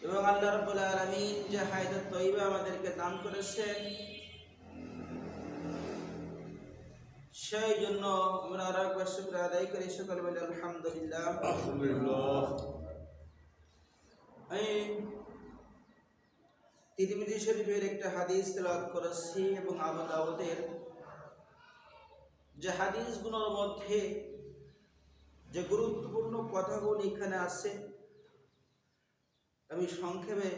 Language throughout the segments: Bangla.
এবং আল্লাহ রাব্বুল আলামিন যে হায়াতুত তয়্যিবা আমাদেরকে দান করেছেন, সেই জন্য আমরা আরেকবার শুকরিয়া আদায় করি। সকলে বলি আলহামদুলিল্লাহ। আমি তিরমিজি শরীফের একটা হাদিস তেলাওয়াত করেছি এবং আবু দাউদের যে হাদিসগুলোর মধ্যে যে গুরুত্বপূর্ণ কথাগুলো এখানে আছে আমি সংক্ষেপে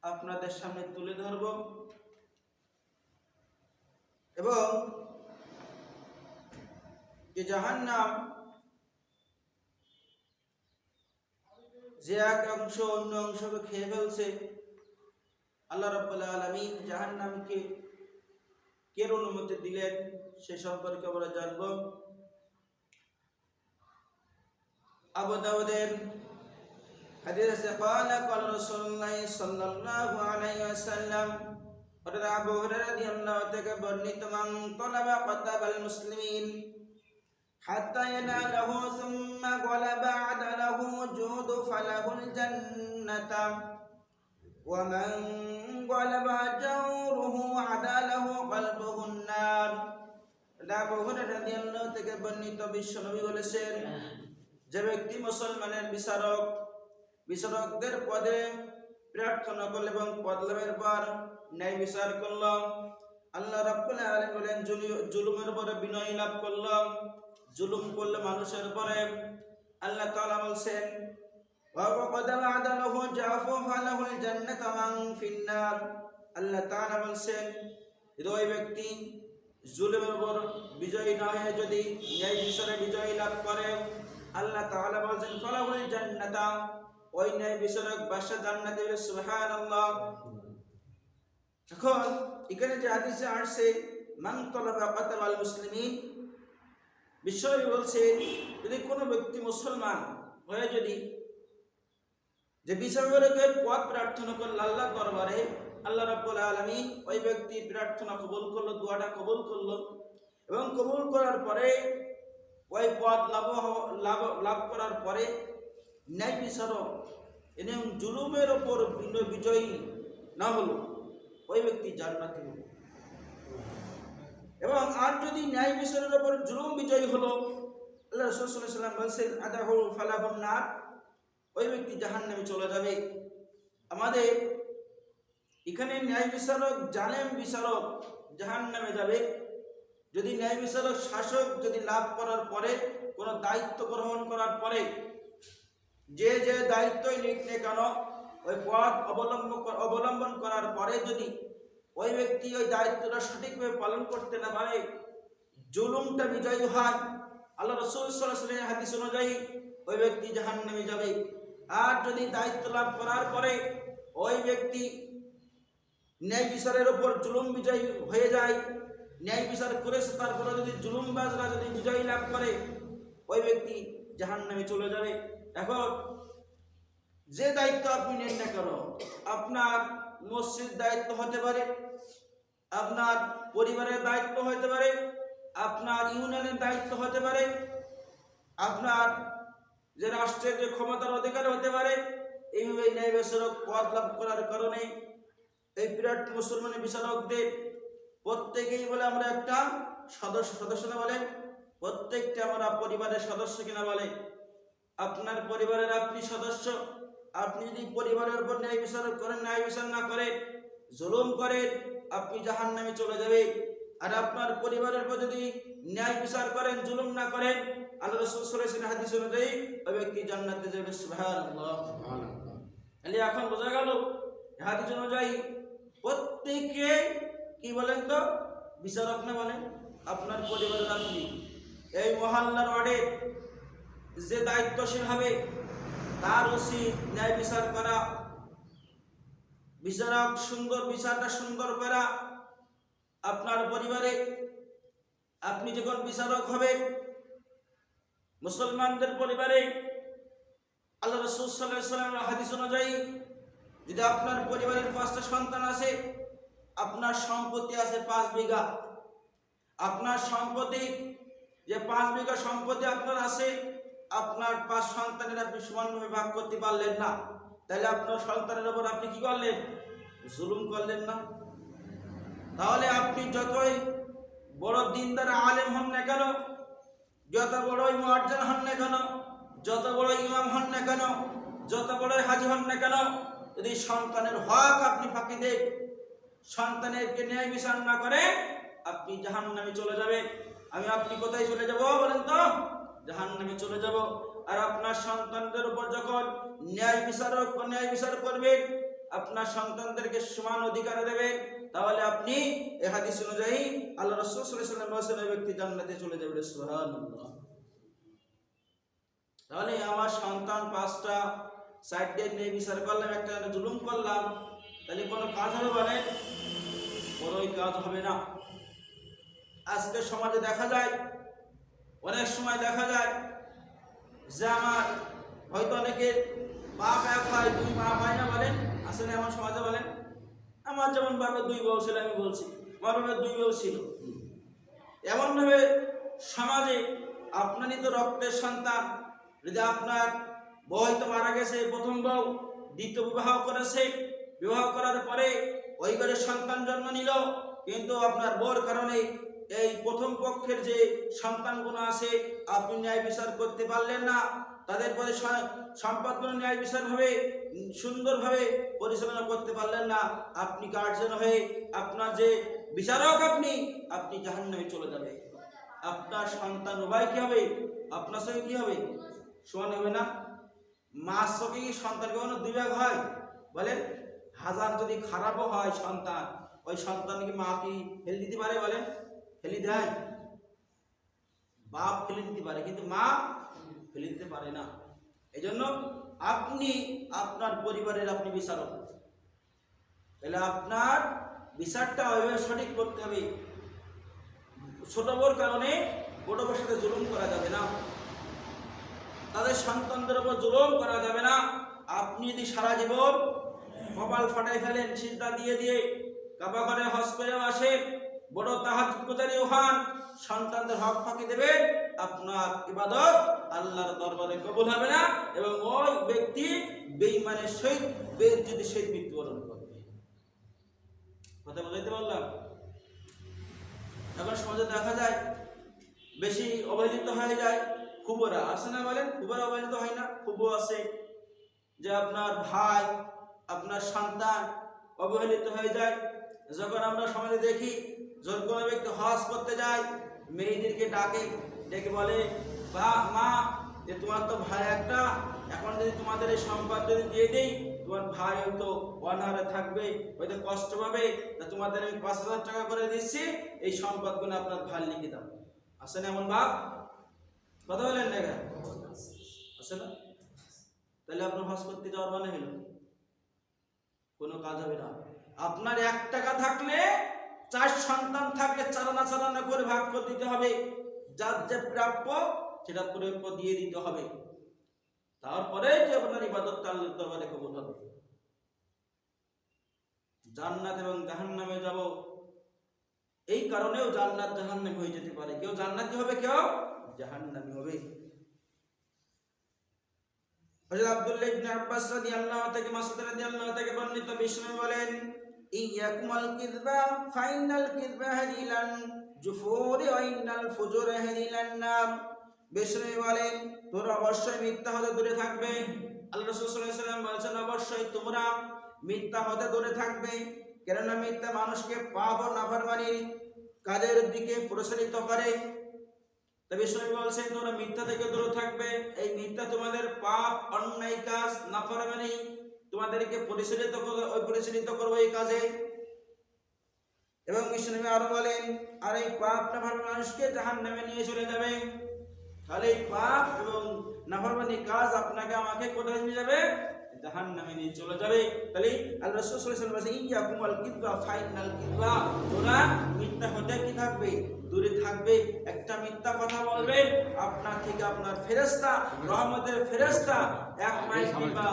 আপনাদের সামনে তুলে ধরব এবং যে জাহান্নাম যে এক অংশ অন্য অংশকে খেয়ে ফেলছে, আল্লাহ রাব্বুল আলামিন জাহান্নামকে কেন অনুমতি দিলেন সে সম্পর্কে আমরা জানব। আবু দাউদের হাদিস আছে, ক্বালা ক্বালা রাসূলুল্লাহ সাল্লাল্লাহু আলাইহি ওয়াসাল্লাম, হযরত আবু হুরায়রা রাদিয়াল্লাহু থেকে বর্ণিত, মান তালাবা কাতাবাল মুসলিমিন হাত্তা ইয়ানালাহু সুম্মা গালাবা আদালাহু জুদু ফালাহুল জান্নাতা ওয়া মান গালাবা জাওরুহু আদালাহু কলবুহুন নার। আবু হুরায়রা রাদিয়াল্লাহু থেকে বর্ণিত, বিশ্বনবী বলেছেন, যে ব্যক্তি মুসলমানের বিচারকদের পদে প্রার্থনা করল এবং পদ লাভের পর ন্যায় বিচার করল, আল্লাহ রাব্বুল আলামিন বলেন জুলুমের উপরে বিনয় লাভ করল। জুলুম করলে মানুষের উপরে আল্লাহ তাআলা বলেন, ওয়া কদামা আদালহু জাফু ফালাহুল জান্নাতু মান ফিন্নার। আল্লাহ তাআলা বলেন, ওই ব্যক্তি জুলুমের উপর বিজয়ী না হয়ে যদি ন্যায় বিচারে বিজয় লাভ করে, আল্লাহ তাআলা বলেন ফালাহুল জান্নাতা, ওই ন্যায় বিচারক বাদশা জান্নাতে যাবে। সুবহানাল্লাহ। এখন এখানে যে হাদিসে আসছে মান তালাবা কাতাবাল মুসলিমিন, বিশ্বনবী বলছেন, যদি কোনো ব্যক্তি মুসলমান হয়ে যদি যে বিচারকের পদ প্রার্থনা করল আল্লাহর দরবারে, আল্লাহ রাব্বুল আলামিন ওই ব্যক্তি প্রার্থনা কবুল করলো, দোয়াটা কবুল করলো এবং কবুল করার পরে ওই পদ লাভ করার পরে ন্যায় বিচারক এবং জুলুমের ওপর বিজয়ী না হলো, ওই ব্যক্তি জান্নাতি হলো। এবং আর যদি ন্যায় বিচারের ওপর জুলুম বিজয়ী হলো, আল্লাহ রাসূল সাল্লাল্লাহু আলাইহি ওয়াসাল্লাম বলেছেন আদাহু ফালাহুন নার, ওই ব্যক্তি জাহান্নামে চলে যাবে। আমাদের এখানে ন্যায় বিচারক জালেম বিচারক জাহান্নামে যাবে। যদি ন্যায় বিচারক শাসক যদি লাভ করার পরে কোনো দায়িত্ব গ্রহণ করার পরে যে দায়িত্বই নিক না কেন, ওই পথ অবলম্বন করার পরে যদি ওই ব্যক্তি ওই দায়িত্বটা সঠিকভাবে পালন করতে না পারে, জুলুমটা বিজয়ী হয়, আল্লাহ রাসূল সাল্লাল্লাহু আলাইহি ওয়াসাল্লামের হাদিস অনুযায়ী ওই ব্যক্তি জাহান্নামে যাবে। আর যদি দায়িত্ব লাভ করার পরে ওই ব্যক্তি ন্যায় বিচারের উপর জুলুম বিজয়ী হয়ে যায়, ন্যায় বিচার করেছে তারপরে যদি জুলুমবাজরা যদি বিজয়ী লাভ করে, ওই ব্যক্তি জাহান্নামে চলে যাবে। এখন যে দায়িত্ব আপনি নেন না কেন, আপনার মসজিদ দায়িত্ব হতে পারে, আপনার পরিবারের দায়িত্ব হতে পারে, আপনার ইউনিয়নের দায়িত্ব হতে পারে, আপনার যে রাষ্ট্রের যে ক্ষমতার অধিকার হতে পারে, এইভাবে ন্যায় বিচারক পদ লাভ করার কারণে এই বিরাট মুসলমান বিচারকদের প্রত্যেকেই বলে আমরা একটা সদস্য না বলে, প্রত্যেকটা আমরা পরিবারের সদস্য কিনা বলে। আপনার পরিবারের আপনি সদস্য, আপনি যদি পরিবারের উপর ন্যায় বিচার করেন, ন্যায় বিচার না করে জুলুম করেন, আপনি জাহান্নামে চলে যাবে। আর আপনার পরিবারের উপর যদি ন্যায় বিচার করেন, জুলুম না করেন, আল্লাহ রাসূল সাল্লাল্লাহু আলাইহি ওয়াসাল্লাম হাদিস অনুযায়ী ওই ব্যক্তি জান্নাতে যাবে। সুবহানাল্লাহ। তাহলে এখন বোঝা গেল হাদিস অনুযায়ী প্রত্যেকে কি বলেন তো বিচারক না বলেন। আপনার পরিবারের আপনি এই মহল্লার ওয়ার্ডে যে দায়িত্বশীল হবে তার উচিত ন্যায় বিচার করা, বিচারক বিচারটা সুন্দর করা। আপনার পরিবারে আপনি যখন বিচারক হবেন, মুসলমানদের পরিবারে আল্লাহ রাসূল সাল্লাল্লাহু আলাইহি ওয়াসাল্লামের হাদিস অনুযায়ী যদি আপনার পরিবারের 5টা সন্তান আছে, আপনার সম্পত্তি আছে 5 বিঘা, আপনার সম্পত্তি যে 5 বিঘা সম্পত্তি আপনার আছে, আপনার 5 সন্তানের আপনি সমানভাবে ভাগ করতে পারলেন না, তাহলে আপনার সন্তানের উপর আপনি কি করলেন? জুলুম করলেন না? তাহলে আপনি যতই বড় দিনদার আলেম হন না কেন, যত বড়ই মুয়াজ্জিন হন না কেন, যত বড় ইমাম হন না কেন, যত বড় হাজী হন না কেন, যদি সন্তানের হক আপনি ফাঁকি দেন, সন্তানেরকে ন্যায় বিচার না করে, আপনি জাহান্নামে চলে যাবেন। আমি আপনি কোথায় চলে যাব বলেন তো? জাহান্নামে চলে যাব। আর আপনার সন্তানদের উপর যখন ন্যায় বিচার করবেন, আপনার সন্তানদেরকে সমান অধিকার দেবেন, তাহলে আপনি এই হাদিস অনুযায়ী আল্লাহ রাসূল সাল্লাল্লাহু আলাইহি ওয়াসাল্লাম বলেছেন, ওই ব্যক্তি জান্নাতে চলে যাবে। সুবহানাল্লাহ। তাহলে আমার সন্তান 5টা সাইডে নিয়ে বিচার করলাম, একটা জুলুম করলাম, তাহলে কোনো কাজ হবে বলেন? কোনোই কাজ হবে না। আজকে সমাজে দেখা যায়, অনেক সময় দেখা যায় যে আমার হয়তো অনেকের বাপ এক হয়, 2 মা হয় না বলেন? আসলে এমন সমাজে বলেন, আমার যেমন বাপের 2 বউ ছিল, আমি বলছি আমার বাপের 2 বউ ছিল। এমনভাবে সমাজে আপনারই তো রক্তের সন্তান, যদি আপনার বউ হয়তো মারা গেছে, প্রথম বউ দ্বিতীয় বিবাহ করেছে, বিবাহ করার পরে ওই ঘরে সন্তান জন্ম নিল, কিন্তু আপনার বউর কারণে এই প্রথম পক্ষের যে সন্তানগুলো আছে আপনি ন্যায় বিচার করতে পারলেন না, তাদের পরে সম্পদগুলো ন্যায় বিচারভাবে সুন্দরভাবে পরিচালনা করতে পারলেন না, আপনি গার্জিয়ান হয়ে আপনার যে বিচারক আপনি জাহান্নামে চলে যাবে। আপনার সন্তান উভয় কি হবে? আপনার সঙ্গে কি হবে? সমান হবে না? মার সঙ্গে কি সন্তানকে কোনো 2 ভাগ হয় বলেন? হাজার যদি খারাপও হয় সন্তান, ওই সন্তানকে মা কি ফেলে দিতে পারে বলেন? ফেলে দেয়? বাপ ফেলে দিতে পারে, কিন্তু মা ফেলে দিতে পারে না। এই জন্য আপনি আপনার পরিবারের আপনি বিচারক, তাহলে আপনার বিচারটা ওইভাবে সঠিক করতে হবে। ছোট বড় কারণে বড় বড়র সাথে জুলুম করা যাবে না, তাদের সন্তানদের উপর জুলুম করা যাবে না। আপনি যদি সারা জীবন কপাল ফাটাই ফেলেন সিজদা দিয়ে দিয়ে, কাবা ঘরে হজ করেও আসেন, বড় তাহাজ্জুদ গুজারিও হন, সন্তানদের হক ফাঁকি দেবেন, আপনার ইবাদত আল্লাহর দরবারে কবুল হবে না, এবং ওই ব্যক্তি বেঈমানের সহিত বেইজ্জতির সহিত মৃত্যুবরণ করবে। কথা বুঝাইতে পারলাম? এখন সমাজে দেখা যায় বেশি অবহেলিত হয়ে যায় খুবরা, আছে না বলেন? খুবরা অবহেলিত হয় না? খুবও আছে যে আপনার ভাই, আপনার সন্তান অবহেলিত হয়ে যায়। যখন আমরা সমাজে দেখি, যখন কোনো ব্যক্তি হজ করতে যায়, মেয়েদেরকে ডেকে বলে, বা মা, যে তোমার তো ভাই একটা, এখন যদি তোমাদের এই সম্পদ যদি দিয়ে দেই, তোমার ভাই হয়তো অনাহারে থাকবে, হয়তো কষ্ট পাবে, তা তোমাদের আমি 5,000 টাকা করে দিচ্ছি, এই সম্পদগুলো আপনার ভাই লিখে দাও। আছে না এমন বাপ? কথা বলেন না? আছে না? তাহলে আপনার হজ করতে যাওয়ার মানে হলো কোনো কাজ হবে না। আপনার 1 টাকা থাকলে 4 সন্তান থাকলে চারানা করে ভাগ করে দিতে হবে, যার যে প্রাপ্য সেটা প্রাপ্য দিয়ে দিতে হবে, তারপরে যে আপনার ইবাদত আল্লাহর দরবারে কবুল হবে। জান্নাত এবং জাহান্নামে যাব, এই কারণেও জান্নাত জাহান্নাম হয়ে যেতে পারে। কেউ জান্নাতি হবে, কেউ জাহান্নামী হবে। হযরত আব্দুল্লাহ ইবনে আব্বাস রাদিয়াল্লাহু থেকে মাসউদ রাদিয়াল্লাহু থেকে বর্ণিত, বিষ্ণু বলেন, ইয়াকুমাল কিযবা ফাইনাল কিযবা হাদিলান জুফুরি ওয়া ইন্নাল ফুজুরা হাদিলান নাম। বিষ্ণু বলেন, তোমরা অবশ্যই মিথ্যা হতে দূরে থাকবে। আল্লাহ রাসূল সাল্লাল্লাহু আলাইহি ওয়াসাল্লাম বলেছেন, অবশ্যই তোমরা মিথ্যা হতে দূরে থাকবে, কেননা মিথ্যা মানুষকে পাপ ও নাফরমানির কাজের দিকে পরিচালিত করে। তবে সবাই বলছেন তোমরা মিথ্যা থেকে দূরে থাকবে। এই মিথ্যা তোমাদের পাপ, অন্যায় কাজ, নাফরমানি তোমাদেরকে পরিচালিত করবে এই কাজে। এবং বিষ্ণু আরো বলেন, আর এই পাপ নাফরমানি মানুষকে জাহান্নামে নিয়ে চলে যাবে। তাহলে এই পাপ এবং নাফরমানি কাজ আপনাকে আমাকে কোথায় নিয়ে যাবে? জাহান্নামে নিয়ে চলে যাবে। তাহলে আল্লাহ রাসূল সাল্লাল্লাহু আলাইহি ওয়াসাল্লাম বলেন, ইয়াকুমাল কিযবা ফাইনাল কিযবা, তোমরা মিথ্যা হতে কি থাকবে? দূরে থাকবে। একটা মিথ্যা কথা বলবেন, আপনার থেকে আপনার ফেরেশতা, রহমতের ফেরেশতা 1 মাইল কিংবা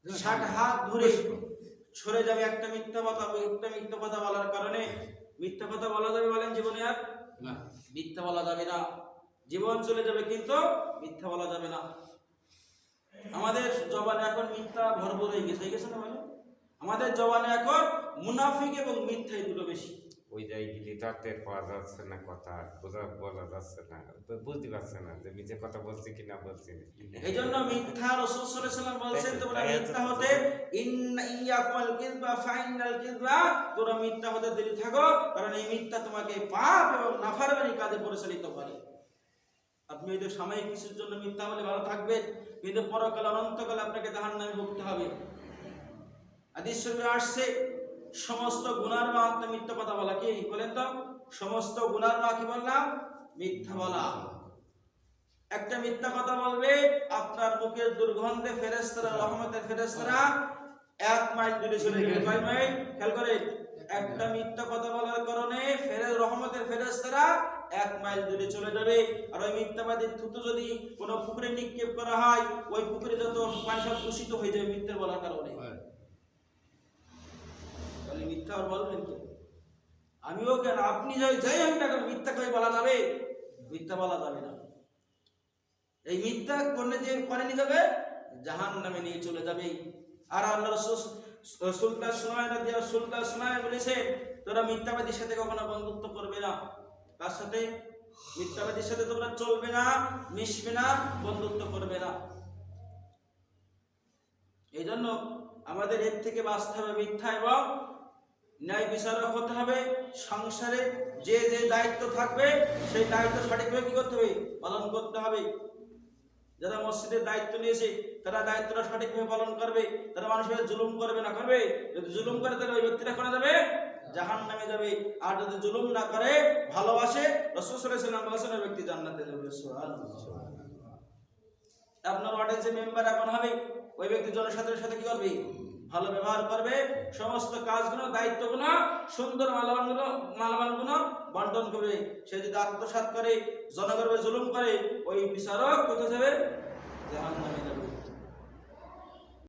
60 হাত দূরে সরে যাবে একটা মিথ্যা কথা বলার কারণে। মিথ্যা কথা বলা যাবে বলেন জীবনে? আর না, মিথ্যা বলা যাবে না। জীবন চলে যাবে কিন্তু মিথ্যা বলা যাবে না। আমাদের জবানে এখন মিথ্যা ভরপুর হয়ে গেছে, না বলে? আমাদের জবানে এখন মুনাফিক এবং মিথ্যা এই দুটো বেশি। ওই জায়গায় তাতে পাওয়া যাচ্ছে না, কথা বলা যাচ্ছে না, বুঝতে পারছে না যে নিজে কথা বলছি কিনা বলছি। এই জন্য মিথ্যা রাসূল সাল্লাল্লাহু আলাইহি ওয়াসাল্লাম বলছেন তোমরা মিথ্যা হতে ইয়াকুল কিযবা ফাইনাল কিযবা, তোমরা মিথ্যা হতে দেরি থাকো, কারণ এই মিথ্যা তোমাকে পাপ এবং নাফরমানি কাজে পরিচালিত করে। আপনি এই যে সাময়িক কিছুর জন্য মিথ্যা বলে ভালো থাকবেন, কিন্তু পরকাল অনন্তকাল আপনাকে জাহান্নামে ভুগতে হবে। হাদিস শরীফে আসছে সমস্ত গুনার মা মিথ্যা কথা বলা। কি বলেন তো? সমস্ত গুনার মা কি বললাম? মিথ্যা বলা। একটা মিথ্যা কথা বলবে, আপনার মুখের দুর্গন্ধে ফেরেশতারা, রহমতের ফেরেশতারা 1 মাইল দূরে চলে যাবে। কয় মাইল? খেয়াল করেন, একটা মিথ্যা কথা বলার কারণে রহমতের ফেরেশতারা 1 মাইল দূরে চলে যাবে। আর ওই মিথ্যাবাদীর থুতু যদি কোনো পুকুরে নিক্ষেপ করা হয়, ওই পুকুরে যত পানি সব দূষিত হয়ে যাবে মিথ্যা বলার কারণে। তাহলে মিথ্যা আর বলবেন কি? আমিও কেন, আপনি যাই আমি টাকা মিথ্যা কই বলা যাবে? মিথ্যা বলা যাবে না। এই মিথ্যা করলে যে করে নিয়ে যাবে জাহান্নামে নিয়ে চলে যাবে। আর আল্লাহ রাসূল সুলতান সুনায় বলেছে তোরা মিথ্যাবাদীর সাথে কখনো বন্ধুত্ব করবে না। তার সাথে? মিথ্যাবাদীর সাথে তোমরা চলবে না, মিশবে না, বন্ধুত্ব করবে না। এই জন্য আমাদের এর থেকে বাঁচতে হবে মিথ্যা এবং ন্যায় বিচারক হতে হবে। সংসারে যে যে দায়িত্ব থাকবে সেই দায়িত্ব সঠিকভাবে কি করতে হবে? পালন করতে হবে। যারা মসজিদের দায়িত্ব নিয়েছে তারা দায়িত্বটা সঠিকভাবে পালন করবে, তারা মানুষের জুলুম করবে না। করবে? যদি জুলুম করে তাহলে ওই ব্যক্তিটা কোথায় যাবে? জাহান্নামে যাবে। আর যদি জুলুম না করে, ভালোবাসে, রাসূল সাল্লাল্লাহু আলাইহি ওয়াসাল্লাম বলেছেন ওই ব্যক্তি জান্নাতে যাবে। সুবহানাল্লাহ। আপনার ওয়ার্ডের যে মেম্বার এখন হবে, ওই ব্যক্তি জনসাধারণের সাথে কি করবে? ভালো ব্যবহার করবে, সমস্ত কাজগুলো, দায়িত্বগুলো, সুন্দর মালামালগুলো বন্টন করবে। সে যদি আত্মসাৎ করে, জনগণের জুলুম করে, ওই বিচারক কোথায় যাবে? জাহান্নামে যাবে।